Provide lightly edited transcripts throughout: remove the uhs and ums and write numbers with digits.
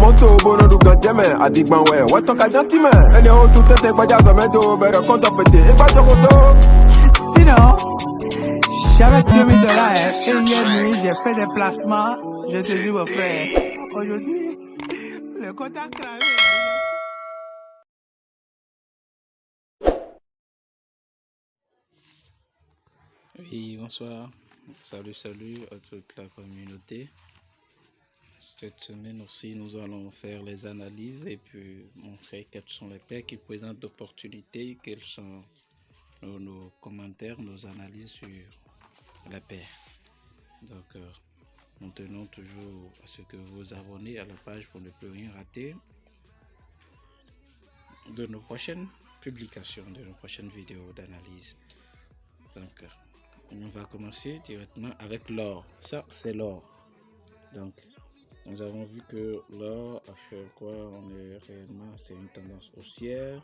monto bono du ganteme adigban we wato ka jantime ene o tout tete gbaja somedo bere konto pété e gbaja koso. Sinon, j'avais $2000 et hier nuit j'ai fait des placements. Je te dis mon frère, aujourd'hui le compte a cramé. Oui, bonsoir. Salut à toute la communauté. Cette semaine aussi, nous allons faire les analyses et puis montrer quelles sont les paires qui présentent d'opportunités, quels sont nos commentaires, nos analyses sur la paire. Donc, nous tenons toujours à ce que vous abonnez à la page pour ne plus rien rater de nos prochaines publications, de nos prochaines vidéos d'analyse. Donc, on va commencer directement avec l'or. Ça, c'est l'or. Donc, nous avons vu que l'or a fait quoi? On est réellement, c'est une tendance haussière.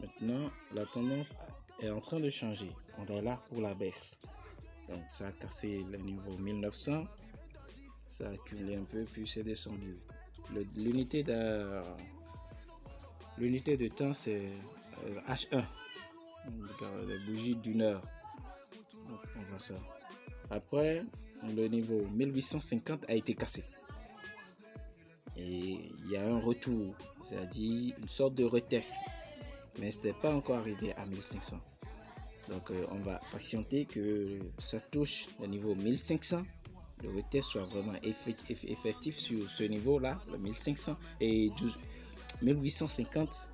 Maintenant, la tendance est en train de changer. On est là pour la baisse. Donc, ça a cassé le niveau 1900. Ça a accumulé un peu, puis c'est descendu. L'unité de temps, c'est H1. Les bougies d'une heure. On voit ça. Après, le niveau 1850 a été cassé. Et il y a un retour, c'est-à-dire une sorte de retest. Mais ce n'est pas encore arrivé à 1500. Donc, on va patienter que ça touche le niveau 1500. Le retest soit vraiment effectif sur ce niveau-là, le 1500 et 1850.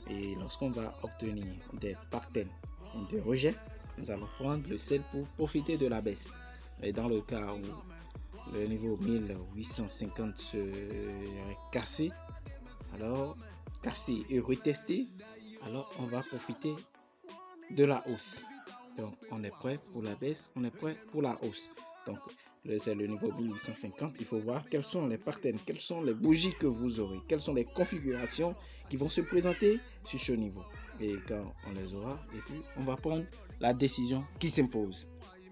Et lorsqu'on va obtenir des patterns de rejet, nous allons prendre le sel pour profiter de la baisse. Et dans le cas où le niveau 1850 serait cassé, alors cassé et retesté, alors on va profiter de la hausse. Donc on est prêt pour la baisse, on est prêt pour la hausse. Donc c'est le niveau 1850, il faut voir quels sont les patterns, quelles sont les bougies que vous aurez, quelles sont les configurations qui vont se présenter sur ce niveau. Et quand on les aura, et puis on va prendre la décision qui s'impose.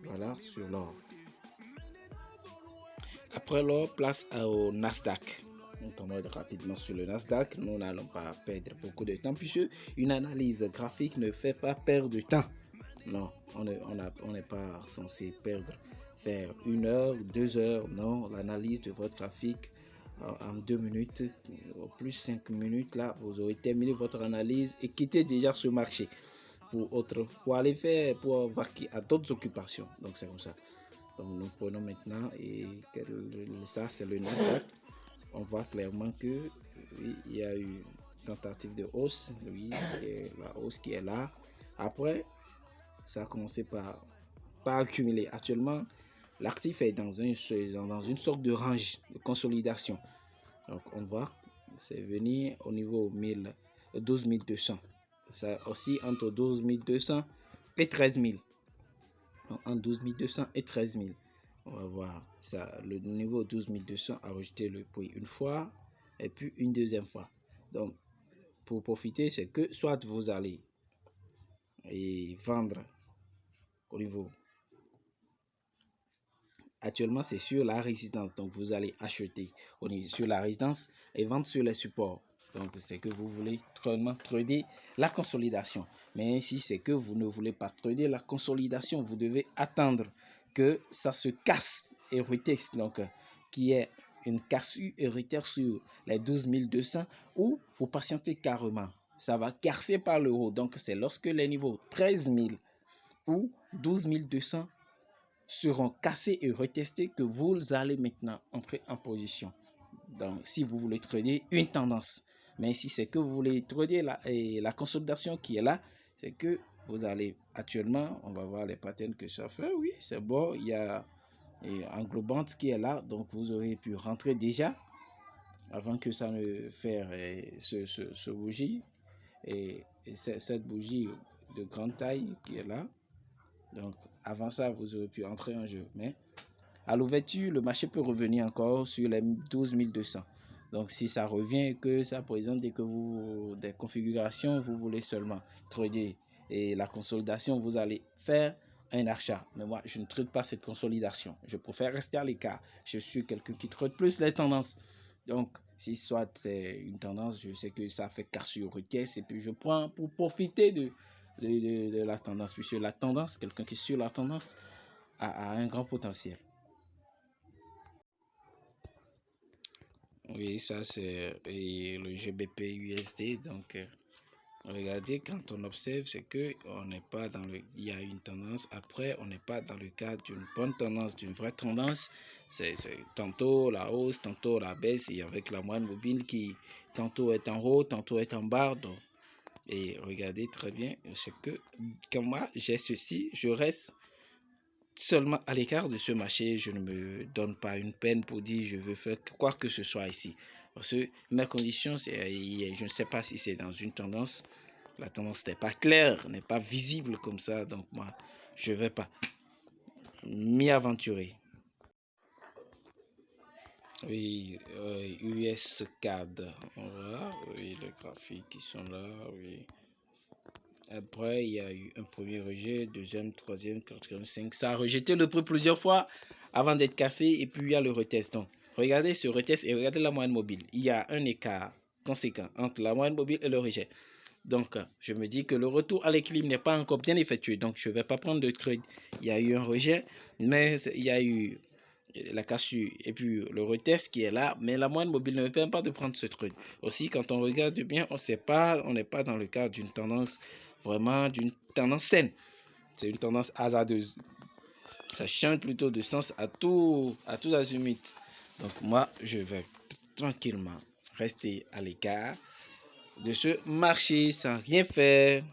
Voilà, sur l'or. Après l'or, place au Nasdaq. On va rapidement sur le Nasdaq. Nous n'allons pas perdre beaucoup de temps puisque une analyse graphique ne fait pas perdre de temps. Non, on n'est pas censé faire 1 heure, 2 heures. Non, l'analyse de votre graphique en 2 minutes, au plus 5 minutes, là, vous aurez terminé votre analyse et quittez déjà ce marché pour aller faire, pour vaquer à d'autres occupations. Donc c'est comme ça. Donc nous prenons maintenant et ça c'est le Nasdaq. On voit clairement que oui, il y a eu une tentative de hausse, oui, et la hausse qui est là. Après, ça a commencé par accumuler. Actuellement, l'actif est dans une sorte de range de consolidation. Donc on voit, c'est venu au niveau 12 200. Ça aussi entre 12 200 et 13 000. Donc, entre 12 200 et 13 000. On va voir ça. Le niveau 12 200 a rejeté le prix une fois et puis une deuxième fois. Donc, pour profiter, c'est que soit vous allez et vendre au niveau. Actuellement, c'est sur la résistance. Donc, vous allez acheter sur la résistance et vendre sur les supports. Donc, c'est que vous voulez trader la consolidation. Mais si c'est que vous ne voulez pas trader la consolidation, vous devez attendre que ça se casse et reteste. Donc, qui est une cassure héritière sur les 12 200 ou vous patientez carrément. Ça va casser par le haut. Donc, c'est lorsque les niveaux 13 000 ou 12 200 seront cassés et retestés que vous allez maintenant entrer en position. Donc, si vous voulez trader une tendance, mais si c'est que vous voulez trader la consolidation qui est là, c'est que vous allez actuellement, on va voir les patterns que ça fait. Oui, c'est bon, il y a englobante qui est là, donc vous aurez pu rentrer déjà avant que ça ne fasse ce bougie et cette bougie de grande taille qui est là. Donc, avant ça, vous aurez pu entrer en jeu. Mais à l'ouverture, le marché peut revenir encore sur les 12 200. Donc, si ça revient et que ça présente des configurations, vous voulez seulement trader et la consolidation, vous allez faire un achat. Mais moi, je ne trade pas cette consolidation. Je préfère rester à l'écart. Je suis quelqu'un qui trade plus les tendances. Donc, si soit c'est une tendance, je sais que ça fait cassure requête et puis je prends pour profiter de la tendance, puisque la tendance, quelqu'un qui est sur la tendance a un grand potentiel. Oui, ça c'est le GBP USD. Donc, regardez, quand on observe, c'est que on n'est pas dans le, il y a une tendance. Après, on n'est pas dans le cadre d'une bonne tendance, d'une vraie tendance. C'est tantôt la hausse, tantôt la baisse, et avec la moyenne mobile qui tantôt est en haut, tantôt est en bas. Donc, et regardez très bien, c'est que quand moi j'ai ceci, je reste seulement à l'écart de ce marché. Je ne me donne pas une peine pour dire je veux faire quoi que ce soit ici. Parce que ma condition, c'est, je ne sais pas si c'est dans une tendance. La tendance n'est pas claire, n'est pas visible comme ça. Donc moi, je ne vais pas m'y aventurer. Oui, US CAD. Voilà, oui, les graphiques qui sont là, oui. Après, il y a eu un premier rejet, deuxième, troisième, quatrième, cinq. Ça a rejeté le prix plusieurs fois avant d'être cassé et puis il y a le retest. Donc, regardez ce retest et regardez la moyenne mobile. Il y a un écart conséquent entre la moyenne mobile et le rejet. Donc, je me dis que le retour à l'équilibre n'est pas encore bien effectué. Donc, je ne vais pas prendre de trade. Il y a eu un rejet, mais il y a eu la cassure et puis le retest qui est là. Mais la moyenne mobile ne me permet pas de prendre ce trade. Aussi, quand on regarde bien, on n'est pas dans le cadre d'une tendance, vraiment d'une tendance saine. C'est une tendance hasardeuse. Ça change plutôt de sens à tous azimuts. Donc, moi, je vais tranquillement rester à l'écart de ce marché sans rien faire.